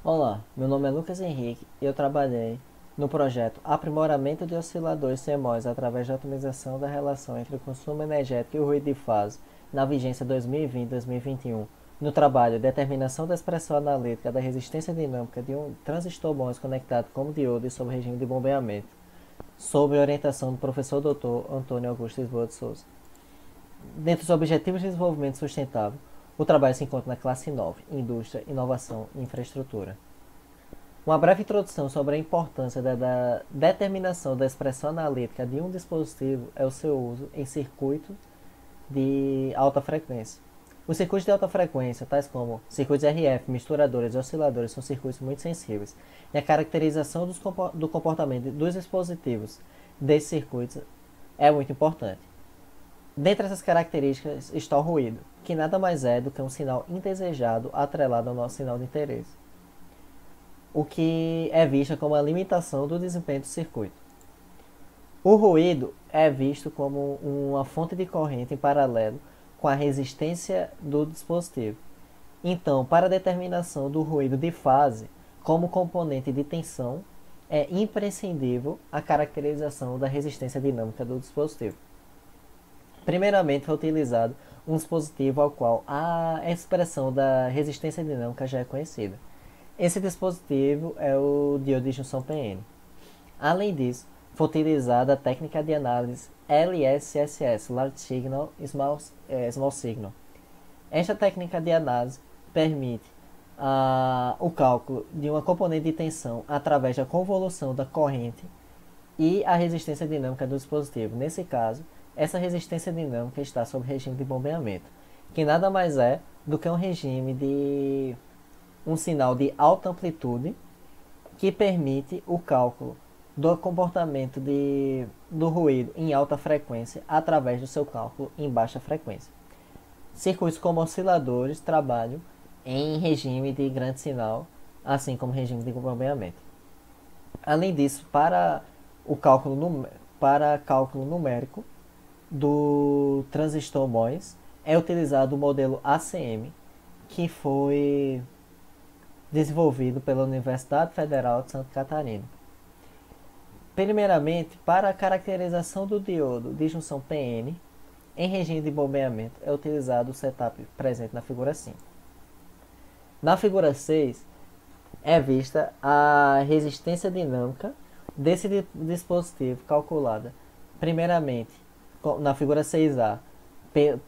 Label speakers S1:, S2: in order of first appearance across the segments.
S1: Olá, meu nome é Lucas Henrique e eu trabalhei no projeto Aprimoramento de Osciladores CMOS através da otimização da relação entre o consumo energético e o ruído de fase na vigência 2020-2021, no trabalho Determinação da expressão analítica da resistência dinâmica de um transistor MOS conectado como diodo e sob regime de bombeamento, sob orientação do professor Dr. Antônio Augusto Lisboa de Souza. Dentre os Objetivos de Desenvolvimento Sustentável, o trabalho se encontra na classe 9, Indústria, Inovação e Infraestrutura. Uma breve introdução sobre a importância da determinação da expressão analítica de um dispositivo é o seu uso em circuitos de alta frequência. Os circuitos de alta frequência, tais como circuitos RF, misturadores e osciladores, são circuitos muito sensíveis, e a caracterização do comportamento dos dispositivos desses circuitos é muito importante. Dentre essas características está o ruído, que nada mais é do que um sinal indesejado atrelado ao nosso sinal de interesse, o que é visto como a limitação do desempenho do circuito. O ruído é visto como uma fonte de corrente em paralelo com a resistência do dispositivo. Então, para a determinação do ruído de fase como componente de tensão, é imprescindível a caracterização da resistência dinâmica do dispositivo. Primeiramente, foi utilizado um dispositivo ao qual a expressão da resistência dinâmica já é conhecida. Esse dispositivo é o diodo de junção PN. Além disso, foi utilizada a técnica de análise LSSS, Large Signal Small Signal. Esta técnica de análise permite o cálculo de uma componente de tensão através da convolução da corrente e a resistência dinâmica do dispositivo. Nesse caso, essa resistência dinâmica está sob regime de bombeamento, que nada mais é do que um regime de um sinal de alta amplitude que permite o cálculo do comportamento do ruído em alta frequência através do seu cálculo em baixa frequência. Circuitos como osciladores trabalham em regime de grande sinal, assim como regime de bombeamento. Além disso, para cálculo numérico do transistor MOS, é utilizado o modelo ACM, que foi desenvolvido pela Universidade Federal de Santa Catarina. Primeiramente, para a caracterização do diodo de junção PN, em regime de bombeamento, é utilizado o setup presente na figura 5. Na figura 6, é vista a resistência dinâmica desse dispositivo calculada, primeiramente, na figura 6A,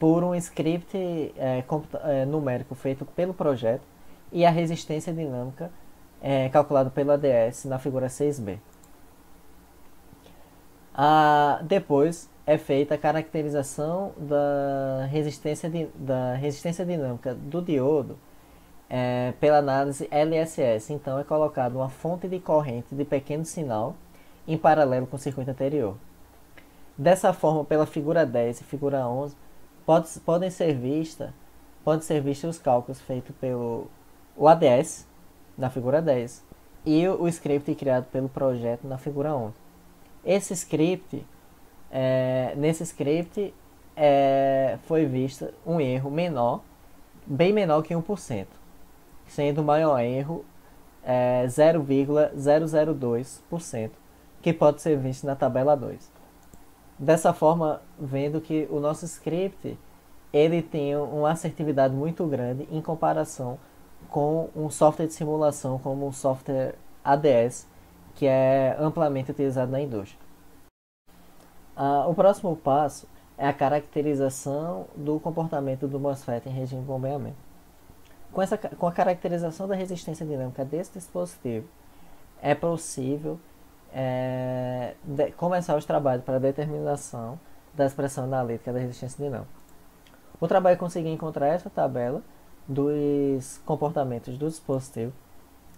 S1: por um script numérico feito pelo projeto, e a resistência dinâmica calculada pelo ADS na figura 6B. Depois é feita a caracterização da resistência dinâmica do diodo pela análise LSS. Então é colocada uma fonte de corrente de pequeno sinal em paralelo com o circuito anterior. Dessa forma, pela figura 10 e figura 11, podem ser vistos os cálculos feitos pelo ADS na figura 10 e o script criado pelo projeto na figura 11. Nesse script foi visto um erro menor, bem menor que 1%, sendo o maior erro 0,002%, que pode ser visto na tabela 2. Dessa forma, vendo que o nosso script ele tem uma assertividade muito grande em comparação com um software de simulação como o software ADS, que é amplamente utilizado na indústria. O próximo passo é a caracterização do comportamento do MOSFET em regime de bombeamento. Com a caracterização da resistência dinâmica desse dispositivo, é possível começar os trabalhos para a determinação da expressão analítica da resistência dinâmica. O trabalho conseguiu encontrar essa tabela dos comportamentos do dispositivo,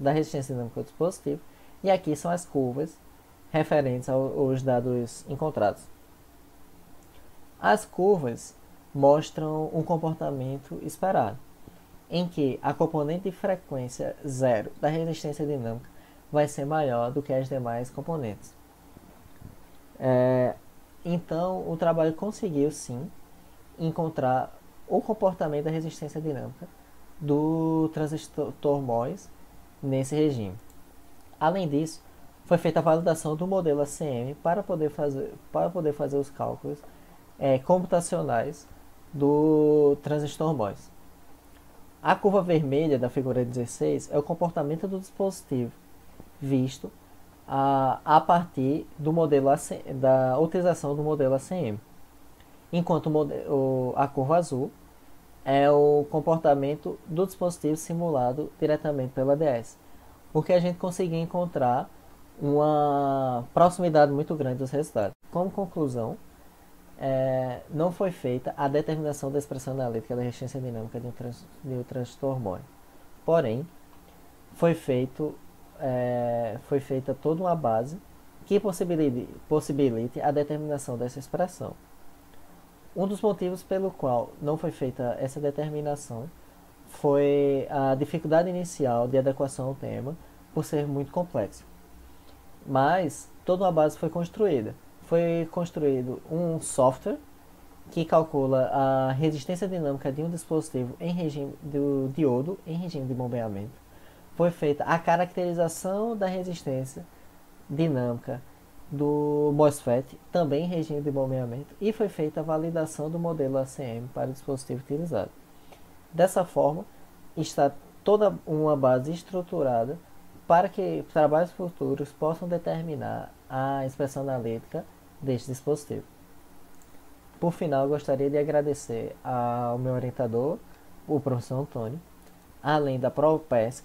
S1: da resistência dinâmica do dispositivo, e aqui são as curvas referentes aos dados encontrados. As curvas mostram um comportamento esperado, em que a componente de frequência zero da resistência dinâmica vai ser maior do que as demais componentes. Então, o trabalho conseguiu sim encontrar o comportamento da resistência dinâmica do transistor MOS nesse regime. Além disso, foi feita a validação do modelo ACM para poder fazer os cálculos computacionais do transistor MOS. A curva vermelha da figura 16 é o comportamento do dispositivo visto a partir do modelo da utilização do modelo ACM, enquanto a curva azul é o comportamento do dispositivo simulado diretamente pela DS, porque a gente conseguiu encontrar uma proximidade muito grande dos resultados. Como conclusão, não foi feita a determinação da expressão analítica da resistência dinâmica de um transistor MOS. Porém, foi feita toda uma base que possibilite a determinação dessa expressão. Um dos motivos pelo qual não foi feita essa determinação foi a dificuldade inicial de adequação ao tema, por ser muito complexo. Mas toda uma base foi construída. Foi construído um software que calcula a resistência dinâmica de um dispositivo em regime do diodo em regime de bombeamento. Foi feita a caracterização da resistência dinâmica do MOSFET, também em regime de bombeamento, e foi feita a validação do modelo ACM para o dispositivo utilizado. Dessa forma, está toda uma base estruturada para que trabalhos futuros possam determinar a expressão analítica deste dispositivo. Por final, gostaria de agradecer ao meu orientador, o professor Antônio, além da ProPesc,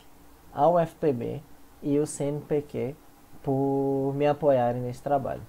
S1: ao FPB e o CNPq por me apoiarem nesse trabalho.